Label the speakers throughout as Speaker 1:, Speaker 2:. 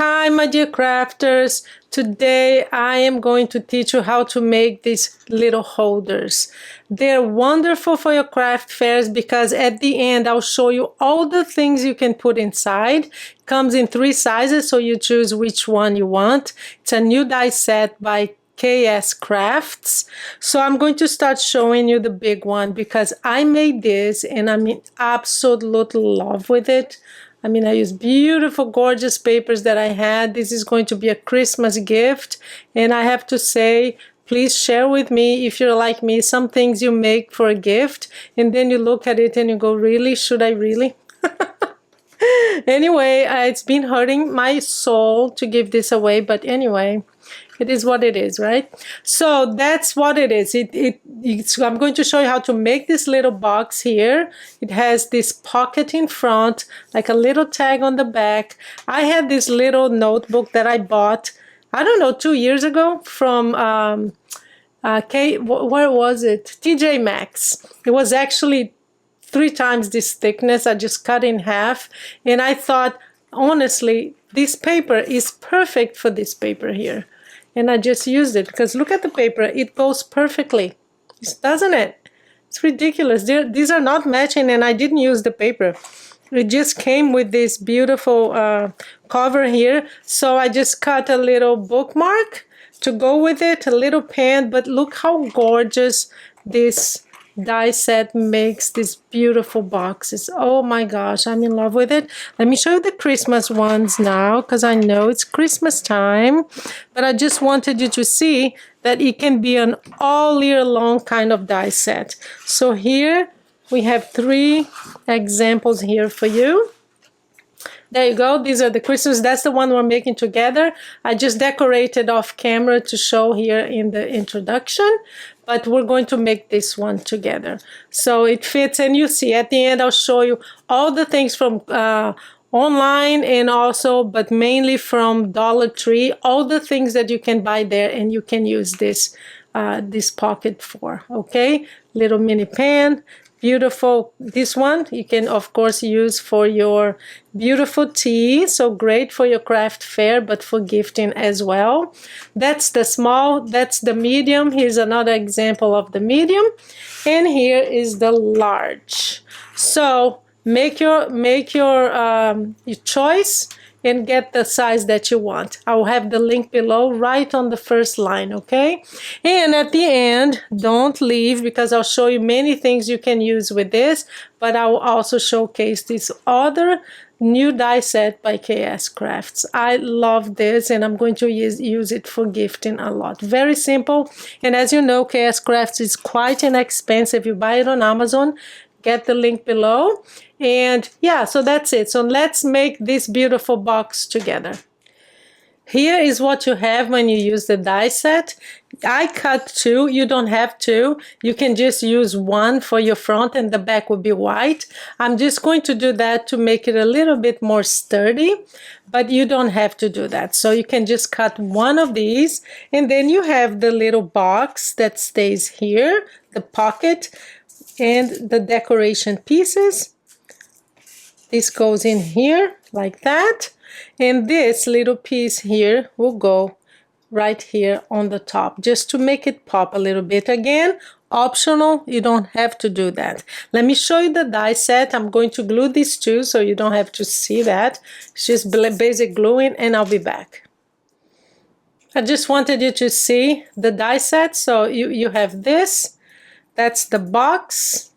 Speaker 1: Hi my dear crafters, today I am going to teach you how to make these little holders. They're wonderful for your craft fairs because at the end I'll show you all the things you can put inside. It comes in 3 sizes, so you choose which one you want. It's a new die set by KS Crafts. So I'm going to start showing you the big one because I made this and I'm in absolute love with it. I mean, I use beautiful, gorgeous papers that I had. This is going to be a Christmas gift. And I have to say, please share with me, if you're like me, some things you make for a gift. And then you look at it and you go, really? Should I really? Anyway, it's been hurting my soul to give this away. But anyway, it is what it is, right? So that's what it is. I'm going to show you how to make this little box here. It has this pocket in front, like a little tag on the back. I had this little notebook that I bought, I don't know, 2 years ago from, where was it? TJ Maxx. It was actually 3 times this thickness. I just cut in half. And I thought, honestly, this paper is perfect for this paper here. And I just used it because look at the paper. It goes perfectly, doesn't it? It's ridiculous. These are not matching and I didn't use the paper. It just came with this beautiful cover here. So I just cut a little bookmark to go with it, a little pen. But look how gorgeous this die set makes these beautiful boxes. Oh my gosh, I'm in love with it. Let me show you the Christmas ones now because I know it's Christmas time, but I just wanted you to see that it can be an all year long kind of die set. So here we have 3 examples here for you. There you go. These are the Christmas. That's the one we're making together. I just decorated off camera to show here in the introduction, but we're going to make this one together. So it fits, and you see at the end I'll show you all the things from online and also, but mainly from Dollar Tree, all the things that you can buy there and you can use this, this pocket for, okay? Little mini pen. Beautiful. This one you can of course use for your beautiful tea, so great for your craft fair, but for gifting as well. That's the small, that's the medium. Here's another example of the medium, and here is the large. So make your choice and get the size that you want. I'll have the link below right on the first line, okay? And at the end, don't leave because I'll show you many things you can use with this, but I will also showcase this other new die set by KS Crafts. I love this and I'm going to use it for gifting a lot. Very simple, and as you know, KS Crafts is quite inexpensive. You buy it on Amazon, get the link below. And yeah, so that's it. So let's make this beautiful box together. Here is what you have when you use the die set. I cut 2. You don't have to. You can just use 1 for your front and the back will be white. I'm just going to do that to make it a little bit more sturdy, but you don't have to do that. So you can just cut 1 of these, and then you have the little box that stays here, the pocket, and the decoration pieces. This goes in here like that, and this little piece here will go right here on the top just to make it pop a little bit. Again, optional, you don't have to do that. Let me show you the die set. I'm going to glue these two so you don't have to see that. It's just basic gluing, and I'll be back. I just wanted you to see the die set. So you have this, that's the box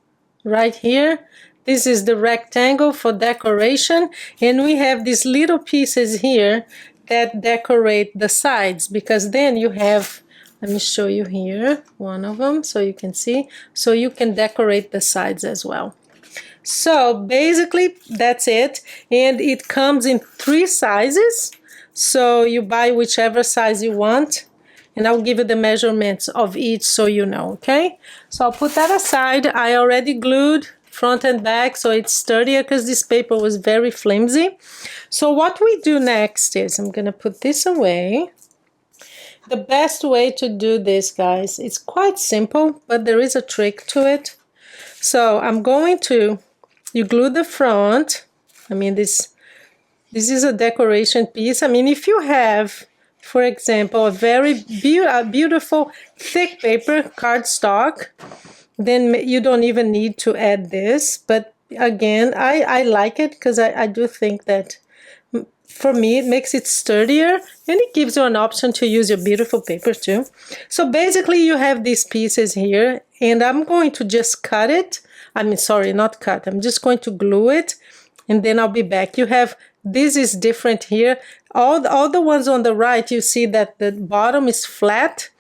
Speaker 1: right here. This is the rectangle for decoration, and we have these little pieces here that decorate the sides, because then you have, let me show you here, one of them so you can see. So you can decorate the sides as well. So basically that's it, and it comes in 3 sizes. So you buy whichever size you want, and I'll give you the measurements of each so you know, okay? So I'll put that aside. I already glued front and back, so it's sturdier because this paper was very flimsy. So what we do next is, I'm gonna put this away. The best way to do this, guys, it's quite simple, but there is a trick to it. So I'm going to, you glue the front, I mean this This is a decoration piece. I mean, if you have, for example, a very beautiful thick paper cardstock, then you don't even need to add this. But again, I like it because I do think that for me it makes it sturdier, and it gives you an option to use your beautiful paper too. So basically you have these pieces here, and I'm going to just cut it. I mean, sorry, not cut. I'm just going to glue it, and then I'll be back. You have, this is different here. All the ones on the right, you see that the bottom is flat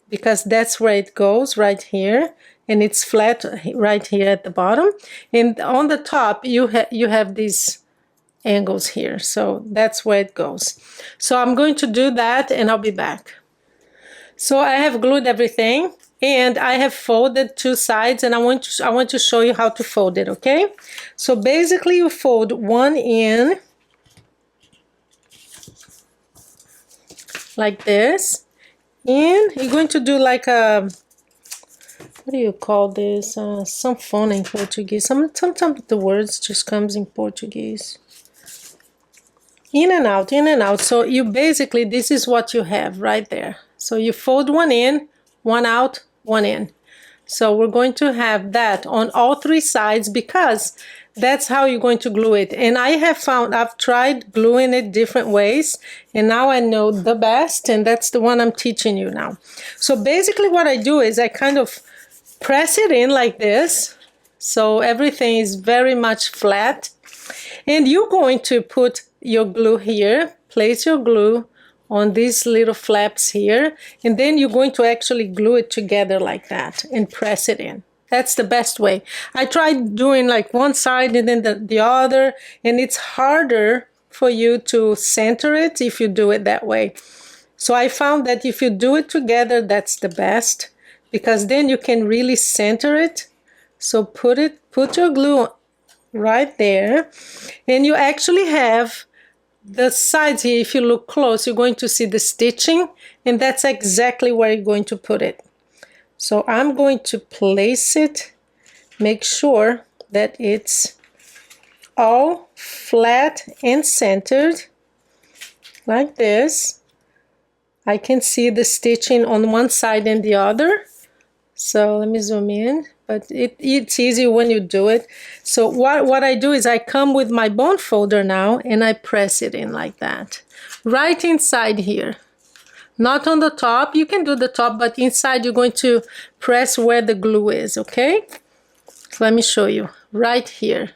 Speaker 1: because that's where it goes, right here. And it's flat right here at the bottom. And on the top, you have these angles here. So that's where it goes. So I'm going to do that, and I'll be back. So I have glued everything, and I have folded two sides, and I want to show you how to fold it, okay? So basically you fold one in like this, and you're going to do like a, what do you call this? Some phone in Portuguese. Sometimes the words just comes in Portuguese. In and out, in and out. So you basically, this is what you have right there. So you fold one in, one out, one in. So we're going to have that on all three sides because that's how you're going to glue it. And I have found, I've tried gluing it different ways, and now I know the best, and that's the one I'm teaching you now. So basically what I do is I kind of press it in like this, so everything is very much flat. And you're going to put your glue here, place your glue on these little flaps here, and then you're going to actually glue it together like that and press it in. That's the best way. I tried doing like one side and then the other, and it's harder for you to center it if you do it that way. So I found that if you do it together, that's the best, because then you can really center it. So put your glue right there, and you actually have the sides here. If you look close, you're going to see the stitching, and that's exactly where you're going to put it. So I'm going to place it, make sure that it's all flat and centered like this. I can see the stitching on one side and the other. So let me zoom in, but it's easy when you do it. So what I do is I come with my bond folder now, and I press it in like that, right inside here. Not on the top. You can do the top, but inside you're going to press where the glue is, okay? So let me show you right here.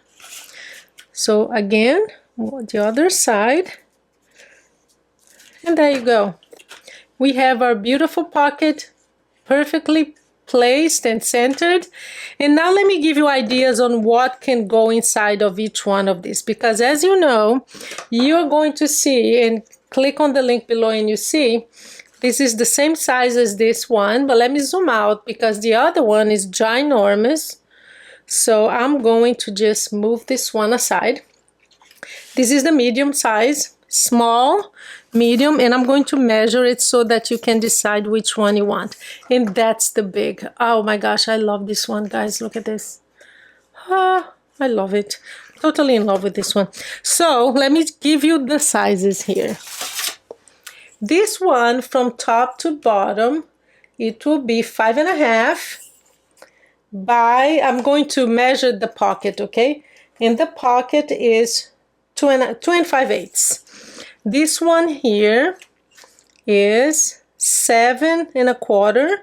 Speaker 1: So again, the other side, and there you go. We have our beautiful pocket perfectly placed and centered. And now let me give you ideas on what can go inside of each one of these, because as you know, you're going to see, and click on the link below and you see, this is the same size as this one, but let me zoom out because the other one is ginormous. So I'm going to just move this one aside. This is the medium size, small, medium, and I'm going to measure it so that you can decide which one you want. And that's the big. Oh my gosh, I love this one, guys. Look at this. Ah, I love it. Totally in love with this one. So let me give you the sizes here. This one from top to bottom, it will be 5.5 by, I'm going to measure the pocket, okay? And the pocket is 2 5/8. This one here is 7.25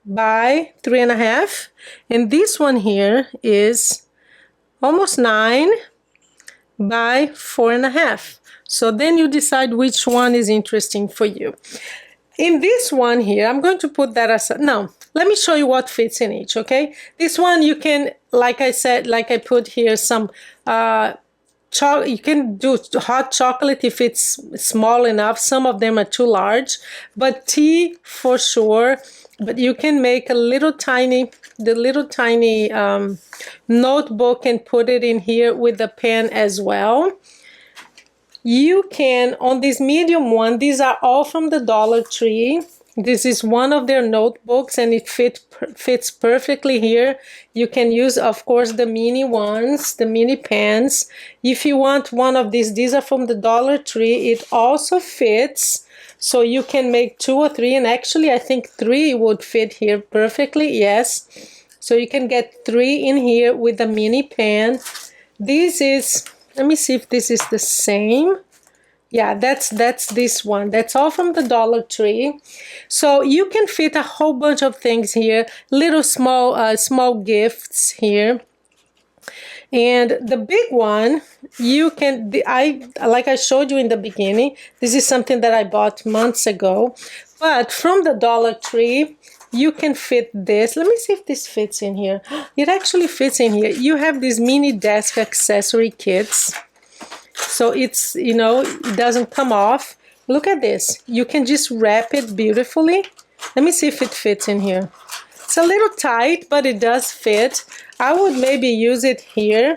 Speaker 1: by 3.5. And this one here is almost 9 by 4.5. So then you decide which one is interesting for you. In this one here, I'm going to put that aside. No, let me show you what fits in each, okay? This one you can, like I said, like I put here some, you can do hot chocolate if it's small enough. Some of them are too large, but tea for sure. But you can make a little tiny, notebook and put it in here with a pen as well. You can, on this medium one, these are all from the Dollar Tree. This is one of their notebooks, and it fits perfectly here. You can use, of course, the mini ones, the mini pens. If you want one of these are from the Dollar Tree. It also fits, so you can make 2 or 3, and actually I think 3 would fit here perfectly. Yes, so you can get 3 in here with the mini pen. This is, let me see if this is the same. Yeah, that's this one. That's all from the Dollar Tree. So you can fit a whole bunch of things here, little small gifts here. And the big one, you can, like I showed you in the beginning, this is something that I bought months ago, but from the Dollar Tree, you can fit this. Let me see if this fits in here. It actually fits in here. You have these mini desk accessory kits. So it's, you know, it doesn't come off. Look at this. You can just wrap it beautifully. Let me see if it fits in here. It's a little tight, but it does fit. I would maybe use it here.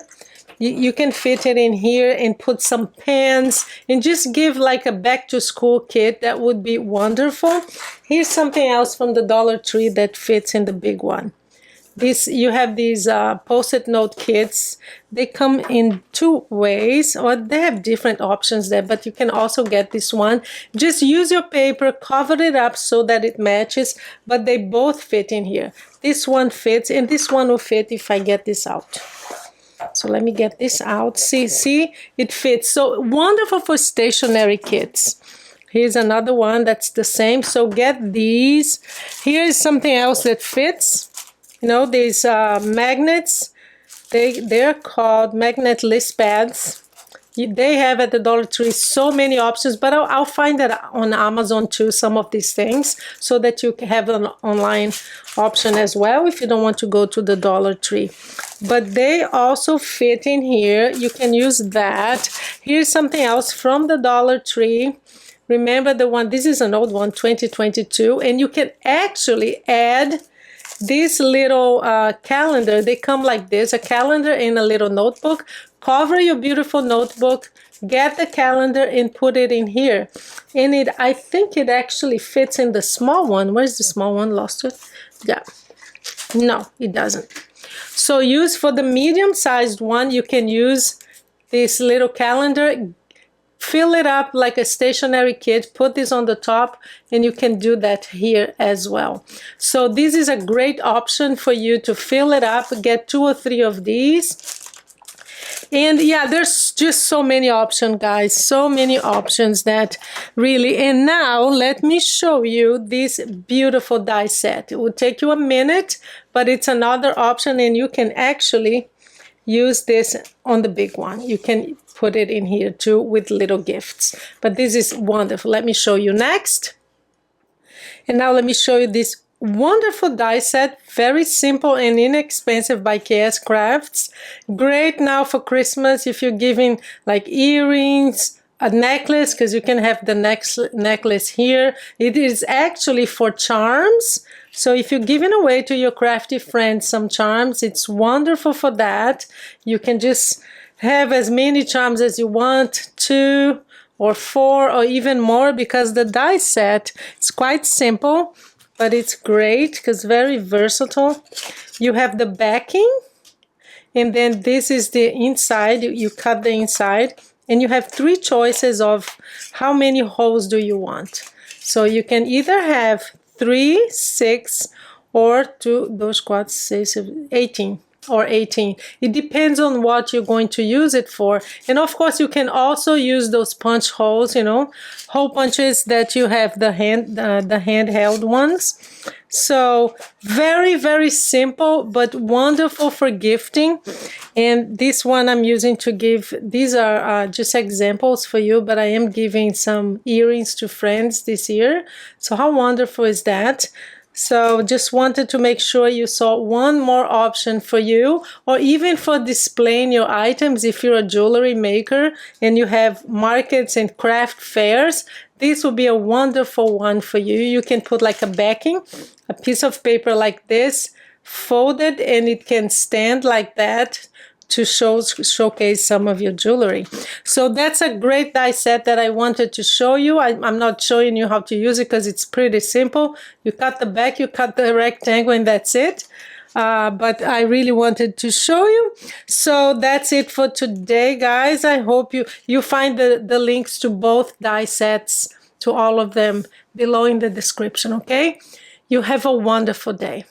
Speaker 1: You can fit it in here and put some pens and just give like a back to school kit. That would be wonderful. Here's something else from the Dollar Tree that fits in the big one. You have these post-it note kits. They come in 2 ways, or they have different options there, but you can also get this one. Just use your paper, cover it up so that it matches, but they both fit in here. This one fits, and this one will fit if I get this out. So let me get this out. See, it fits. So wonderful for stationery kits. Here's another one that's the same. So get these. Here is something else that fits. You know, these magnets, they're called magnet list pads. They have at the Dollar Tree so many options, but I'll find that on Amazon too, some of these things, so that you can have an online option as well if you don't want to go to the Dollar Tree. But they also fit in here. You can use that. Here's something else from the Dollar Tree. Remember the one, this is an old one, 2022, and you can actually add this little calendar. They come like this, a calendar in a little notebook. Cover your beautiful notebook, get the calendar and put it in here. And I think it actually fits in the small one. Where's the small one? Lost it? Yeah. No, it doesn't. So use for the medium-sized one, you can use this little calendar. Fill it up like a stationery kit, put this on the top, and you can do that here as well. So this is a great option for you to fill it up, get 2 or 3 of these. And yeah, there's just so many options, guys, so many options that really. And now let me show you this beautiful die set. It will take you a minute, but it's another option, and you can actually use this on the big one. You can put it in here too with little gifts. But this is wonderful. Let me show you next. And now let me show you this wonderful die set. Very simple and inexpensive by KS Crafts. Great now for Christmas if you're giving like earrings, a necklace, because you can have the necklace here. It is actually for charms. So if you're giving away to your crafty friends some charms, it's wonderful for that. You can just have as many charms as you want, 2 or 4 or even more, because the die set is quite simple, but it's great because very versatile. You have the backing, and then this is the inside. You cut the inside, and you have 3 choices of how many holes do you want. So you can either have 3, 6, or 2, 4, 6, 18. Or 18. It depends on what you're going to use it for. And of course, you can also use those punch holes, you know, hole punches that you have, the handheld ones. So very, very simple, but wonderful for gifting. And this one I'm using to give, these are just examples for you, but I am giving some earrings to friends this year. So how wonderful is that? So just wanted to make sure you saw one more option for you, or even for displaying your items if you're a jewelry maker and you have markets and craft fairs. This will be a wonderful one for you. You can put like a backing, a piece of paper like this, folded, and it can stand like that to showcase some of your jewelry. So that's a great die set that I wanted to show you. I'm not showing you how to use it because it's pretty simple. You cut the back, you cut the rectangle, and that's it. But I really wanted to show you. So that's it for today, guys. I hope you find the links to both die sets, to all of them, below in the description, okay? You have a wonderful day.